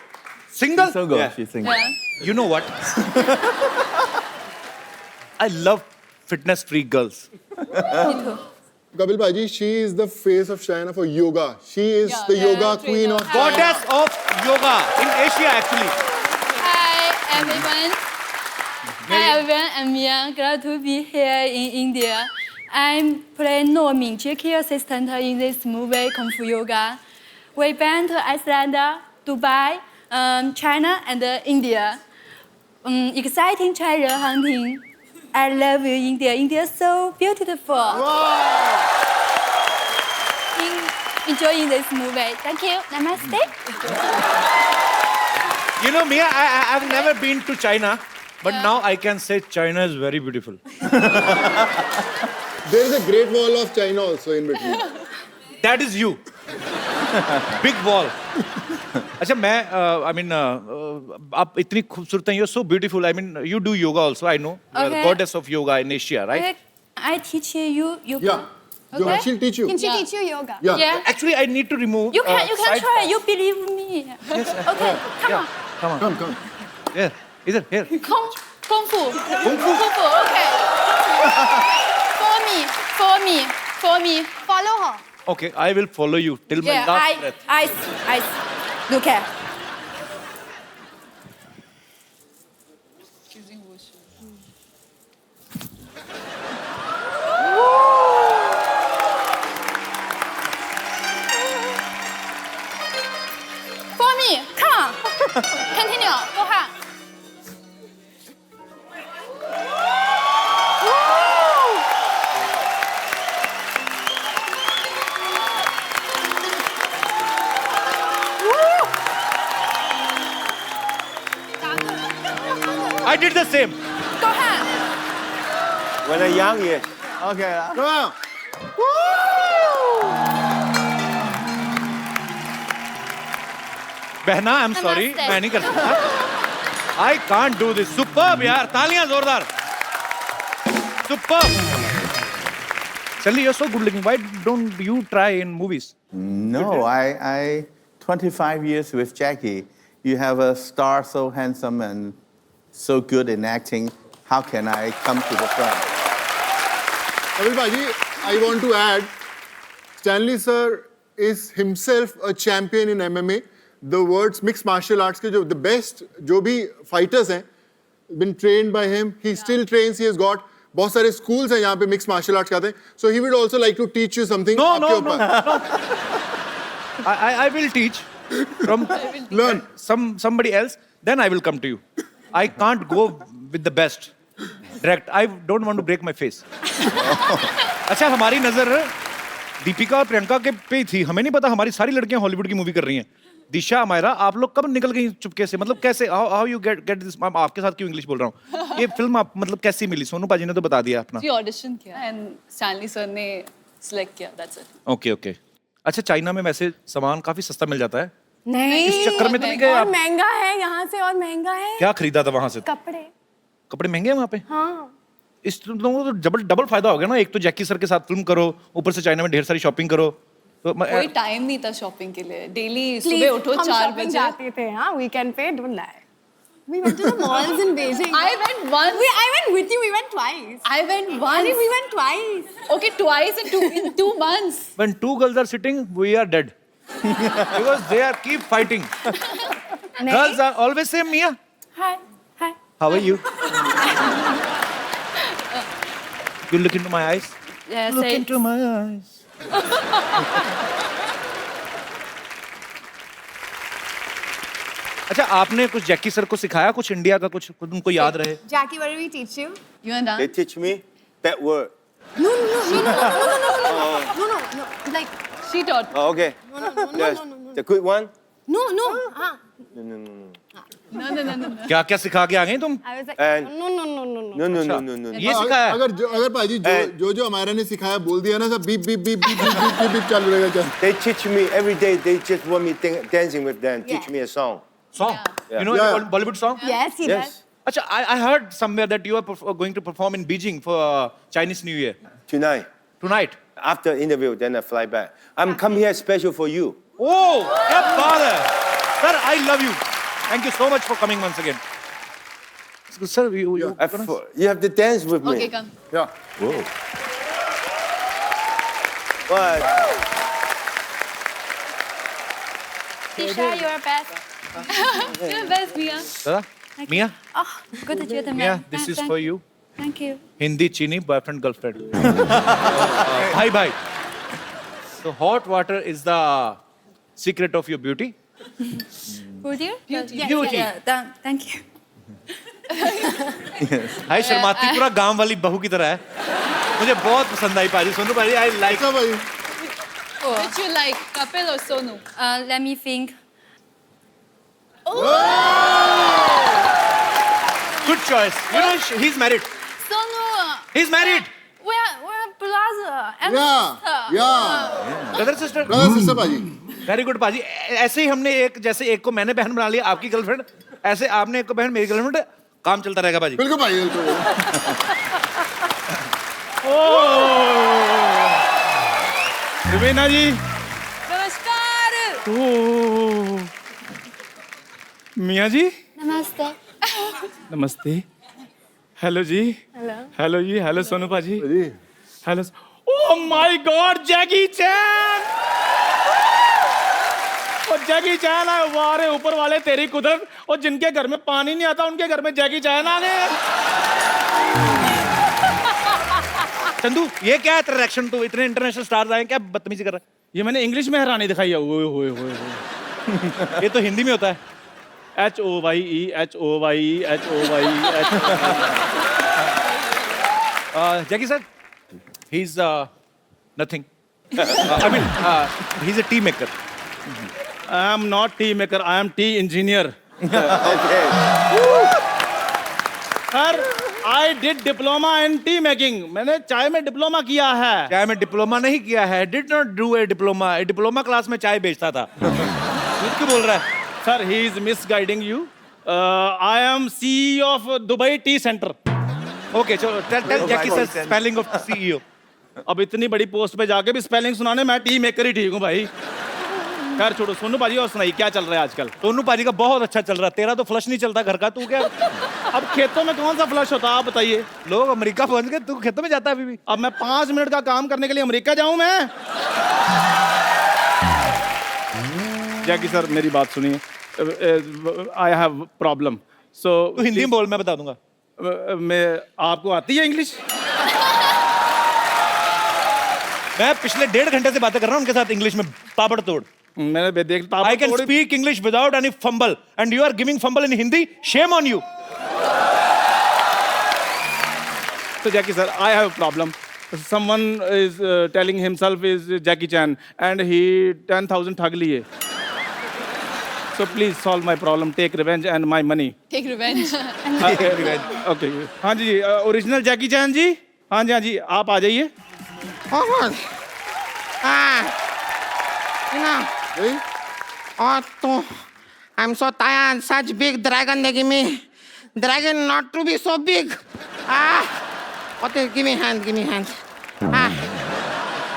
Single? So good. Yeah. She's single. Yeah. You know what? I love fitness freak girls. Me too. Kapil Bhaji, she is the face of China for yoga. She is the yoga queen of China. Goddess of yoga in Asia, actually. Hi everyone. Hi everyone. I'm Mia. Glad to be here in India. I'm playing No Ming, care assistant in this movie Kung Fu Yoga. We been to Iceland, Dubai, China, and India. Exciting treasure hunting. I love you, India. India is so beautiful. Enjoying this movie. Thank you. Namaste. You know, Mia, I've never been to China, but now I can say China is very beautiful. There is a great wall of China also in between. That is you. Big wall. अच्छा मैं I mean आप इतनी खूबसूरत हैं, you're so beautiful. I mean you do yoga also. I know. You're the Okay. goddess of yoga in Asia, right? I teach you yoga. Yeah. Okay. She'll teach you. Can she teach you yoga? Yeah. Yeah. Actually, I need to remove. You can side try. part. You believe me. Okay. Come on. Come on. Come. Here. Either here. Kung fu. Kung fu. Okay. For me. Follow her. Okay, I will follow you till my Yeah. last breath. I. Look at. For me. Come on. Continue. Go ahead. I did the same. Go ahead. When I'm young, yes. Okay. हाँ, बहना I am sorry, नमस्ते। मैं नहीं कर सकता। I can't do this. Superb यार, तालियां जोरदार। Superb. Stanley, you're so good looking. Why don't you try in movies? No, I 25 years with Jackie. You have a star so handsome and so good in acting. How can I come to the front? Kapil Bhaji, I want to add, Stanley sir is himself a champion in MMA. The words mixed martial arts के जो the best जो भी fighters हैं, been trained by him. He still trains. He has got बहुत सारे schools हैं यहाँ पे mixed martial arts खाते हैं. So he would also like to teach you something. No, आपके no, no, ऊपर. no. I will teach from Learn. somebody else. Then I will come to you. I can't go with the best. Direct. I don't want to break my face. अच्छा, हमारी नजर दीपिका और प्रियंका के पे ही थी। हमें नहीं पता हमारी सारी लड़कियां हॉलीवुड की मूवी कर रही हैं। दिशा, मायरा, आप लोग कब निकल गई चुपके से? मतलब कैसे? How you get this? आपके साथ क्यों इंग्लिश बोल रहा हूँ? ये फिल्म आप मतलब कैसी मिली? सोनू पाजी ने तो बता दिया अपना। जी ऑडिशन किया एंड स्टैनली सर ने सिलेक्ट किया, दैट्स इट। Okay okay. अच्छा, चाइना में वैसे सामान काफी सस्ता मिल जाता है। नहीं, इस चक्कर में तो नहीं गए और आप? महंगा है यहाँ से, और महंगा है। क्या खरीदा था वहां से? कपड़े। कपड़े महंगे हैं वहाँ पे? हाँ। इस तुम लोगों को तो डबल फायदा हो गया ना। एक तो जैकी सर के साथ फिल्म करो, ऊपर से चाइना में ढेर सारी शॉपिंग करो। तो कोई टाइम नहीं था शॉपिंग के लिए। डेली Please, सुबह उठो हम 4 shopping बजे। जाते थे, हाँ, weekend पे, don't lie. We went to the malls in Beijing. I went once. I went with you. We went twice. I went once. We went twice. Okay, twice in 2 months. when two girls are sitting, we are dead. Because they are keep fighting. Girls are always say, Mia, Hi, hi. how are you? You look into my eyes. Yes, Look into my eyes. अच्छा, आपने कुछ Jackie sir को सिखाया कुछ India का, कुछ उनको याद रहे? Jackie, what did we teach you? You and They Dan? teach me bad word. No. Like, She taught. Oh, okay. Yes. The good one? no. No, no, no, no. No. क्या क्या सिखा के आ गई तुम? I was like, And no. no, no, no, no, no. ये सिखाया है? अगर भाजी जो हमारा ने सिखाया बोल दिया ना, सब beep beep beep beep beep beep beep चालू रहेगा क्या? They teach me every day. They just want me dancing with them. Teach me a song. Song? You know Yeah. Bollywood song? yes, he Yes. does. अच्छा, I heard somewhere that you are going to perform in Beijing for Chinese New Year Tonight. tonight. After interview, then I fly back. I'm come here special for you. Oh, क्या बात है! Sir, I love you. Thank you so much for coming once again. Sir, you You have to dance with me. Okay, come. Yeah. Whoa. What? Tisha, you're best. You're best, Mia. दादा, Mia, Oh, good that you're the Mia, man. this is for you. Thank you. Hindi chini boyfriend girlfriend. Bye. So hot water is the secret of your beauty. Who dear? Beauty. Thank you. हाय, शर्माती पूरा गांव वाली बहू की तरह है। मुझे बहुत पसंद आई पाजी। सोनू पाजी, I like. अच्छा भाई, Which you like, Kapil or Sonu? Let me think. Good choice. You know he's married. Sonu. He's married. We're brother and yeah. Brother sister. Brother sister भाजी. वेरी गुड पाजी। ऐसे ही हमने एक, जैसे एक को मैंने बहन बना लिया आपकी गर्लफ्रेंड, ऐसे आपने एक को बहन मेरी गर्लफ्रेंड, काम चलता रहेगा पाजी। बिल्कुल भाई, बिल्कुल। रवीना जी, नमस्कार। मियाँ जी, Namaste. नमस्ते। हेलो जी। हेलो जी, हेलो सोनू पाजी। Hello. Oh my God, Jackie Chan! और जैकी चैन है, वारे ऊपर वाले तेरी कुदरत। और जिनके घर में पानी नहीं आता उनके घर में जैकी चैन आ गए। चंदू, ये क्या है तेरा रिएक्शन? तो इतने इंटरनेशनल स्टार्स आए, क्या बदतमीजी कर रहा ये मैंने इंग्लिश में हैरानी दिखाई है। ओए होए होए होए। है? ये तो हिंदी में होता है। HOYE Jackie sir, he is nothing. I mean he is a T maker. I am not tea maker, I am tea engineer. Okay. Sir, I did diploma in tea making. मैंने चाय में डिप्लोमा किया है. चाय में diploma नहीं किया है. Did not do a diploma. Diploma class में चाय बेचता था. झूठ क्यों बोल रहा है? Sir, he is misguiding you. I am CEO of Dubai Tea Center. Okay, चलो tell Jackie sir spelling of CEO. अब इतनी बड़ी पोस्ट पे जाके भी स्पेलिंग सुनाने मैं टी मेकर ही ठीक हूँ भाई. खैर छोड़ो. सोनू पाजी और सुनाइए क्या चल रहा है आजकल. सोनू पाजी का बहुत अच्छा चल रहा है. तेरा तो फ्लश नहीं चलता घर का. तू क्या अब खेतों में कौन सा फ्लश होता है आप बताइए. लोग अमेरिका पहुंच गए, तू खेतों में जाता है अभी भी. अब मैं 5 मिनट का काम करने के लिए अमेरिका जाऊं मैं. जैकी सर मेरी बात सुनिए. I have problem. सो तू हिंदी में बोल, मैं बता दूंगा. मैं आपको आती है इंग्लिश. मैं पिछले 1.5 घंटे से बातें कर रहा हूँ उनके साथ इंग्लिश में ताबड़तोड़. मैंने देखता I can speak English without any fumble, and you are giving fumble in Hindi. Shame on you. So Jackie sir, I have a problem. Someone is telling himself is Jackie Chan, and he 10,000 ठग लिए. So please solve my problem. Take revenge and my money. Take revenge. Okay. हाँ जी, original जैकी चैन जी. हाँ जी, आप आ जाइए. तो I'm so tired. Such big dragon they give me. Dragon not to be so big. Okay, give me hand.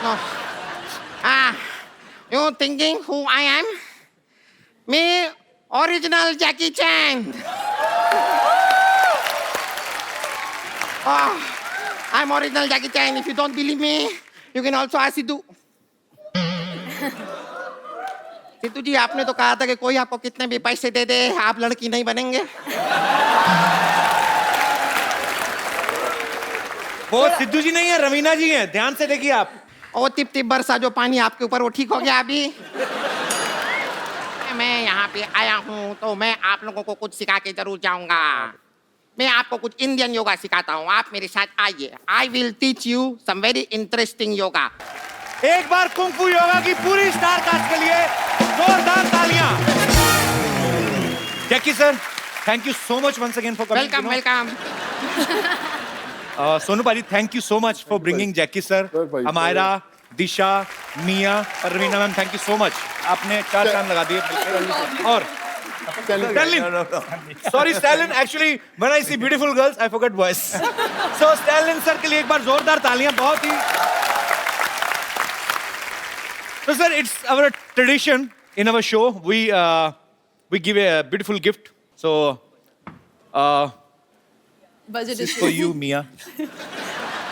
No. You thinking who I am? Me, original Jackie Chan. I'm original Jackie Chan. If you don't believe me, you can also ask Sidhu. Sidhu जी आपने तो कहा था कि कोई आपको कितने भी पैसे दे दे आप लड़की नहीं बनेंगे. वो सिद्धू जी नहीं है, रवीना जी हैं. ध्यान से देखिए आप. ओ टिप टिप बरसा जो पानी आपके ऊपर वो ठीक हो गया अभी. मैं यहाँ पे आया हूँ तो मैं आप लोगों को कुछ सिखा के जरूर जाऊंगा. मैं आपको कुछ इंडियन योगा सिखाता हूँ. आप मेरे साथ आइए. I will teach you some very interesting yoga. एक बार कुंफू योगा की पूरी स्टार कास्ट के लिए जोरदार तालियां. Jackie sir, thank you so much once again for coming. Welcome. Sonu paaji, thank you so much for bringing Jackie sir, Amayra, Disha, Mia और Raveena ma'am. Thank you so much. आपने 4 चांद लगा दिए. और Stalin. Sorry, Stalin. Actually, when I see beautiful girls, I forget boys. So Stalin sir के लिए एक बार जोरदार तालियां. बहुत ही. So sir, it's our tradition in our show. We give a beautiful gift. So Budget this is issue. for you, Mia.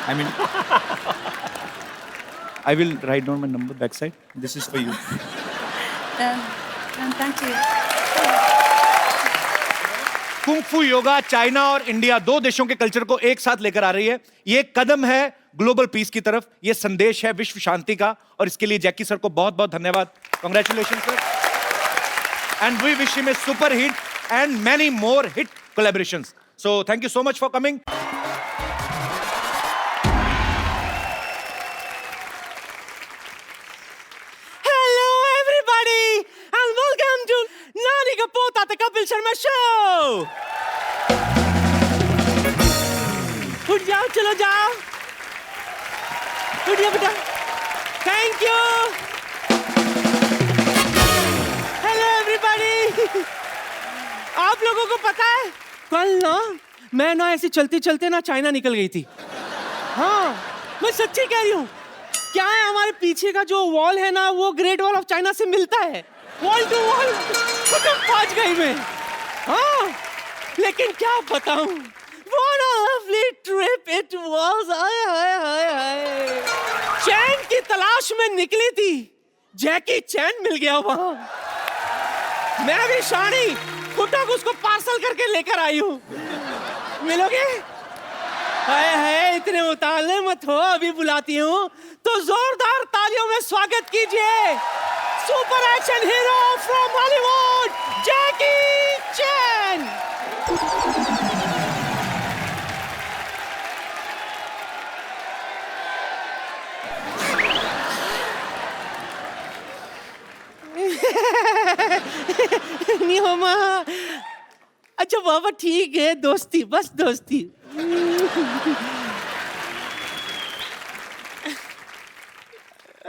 I mean, I will write down my number backside. This is for you. Thank you. Kung fu yoga China और India 2 देशों के culture को एक साथ लेकर आ रही है. ये एक कदम है ग्लोबल पीस की तरफ. ये संदेश है विश्व शांति का और इसके लिए जैकी सर को बहुत बहुत धन्यवाद. Congratulation sir. And we wish him a super hit and many more hit collaborations. So thank you so much for coming. Hello, everybody, and welcome to Nani Ka Pota The Kapil Sharma Show. उठ जाओ, चलो जाओ. उठ जाओ बेटा. Thank you. Hello, everybody. आप लोगों को पता है कल ना मैं ना ऐसे चलते चलते ना चाइना निकल गई थी. हाँ, मैं सच्ची कह रही हूँ. क्या है हमारे पीछे का जो वॉल है ना वो ग्रेट वॉल ऑफ चाइना से मिलता है. वॉल टू वॉल पहुंच गई मैं. हाँ, लेकिन क्या बताऊं, what a lovely trip it was. हाय. चैन की तलाश में निकली थी, जैकी चैन मिल गया वहां. मैं भी शानी कुटक उसको पार्सल करके लेकर आई हूँ. मिलोगे? हाय, इतने उतावले मत हो, अभी बुलाती हूँ. तो जोरदार तालियों में स्वागत कीजिए super action hero from Hollywood, Jackie Chan. नहीं हो माँ. अच्छा बाबा ठीक है, दोस्ती, बस दोस्ती.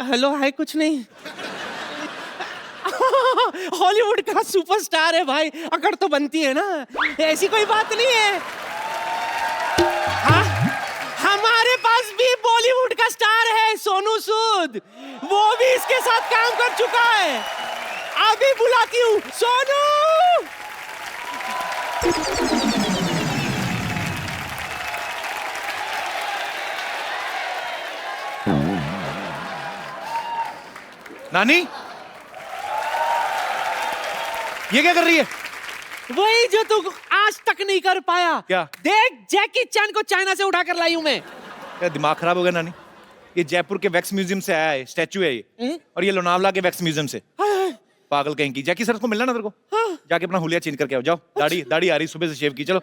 हेलो हाय कुछ नहीं। हॉलीवुड का सुपरस्टार है भाई, अकड़ तो बनती है ना, ऐसी कोई बात नहीं है। हाँ, हमारे पास भी बॉलीवुड का स्टार है सोनू सूद, वो भी इसके साथ काम कर चुका है। अभी बुलाती हूँ सोनू। नानी, ये क्या कर रही है? वही जो तू आज तक नहीं कर पाया। क्या? देख, जैकी चैन को चाइना से उठा कर लाई हूं मैं। क्या दिमाग खराब हो गया नानी? ये जयपुर के वैक्स म्यूजियम से आया है, स्टैचू है ये, और ये लोनावला के वैक्स म्यूजियम से। पागल कहीं की। जैकी सर को मिलना ना तेरे को, जाके अपना हुलिया चेंज करके आओ। जाओ, दाढ़ी आ रही, सुबह से शेव की। चलो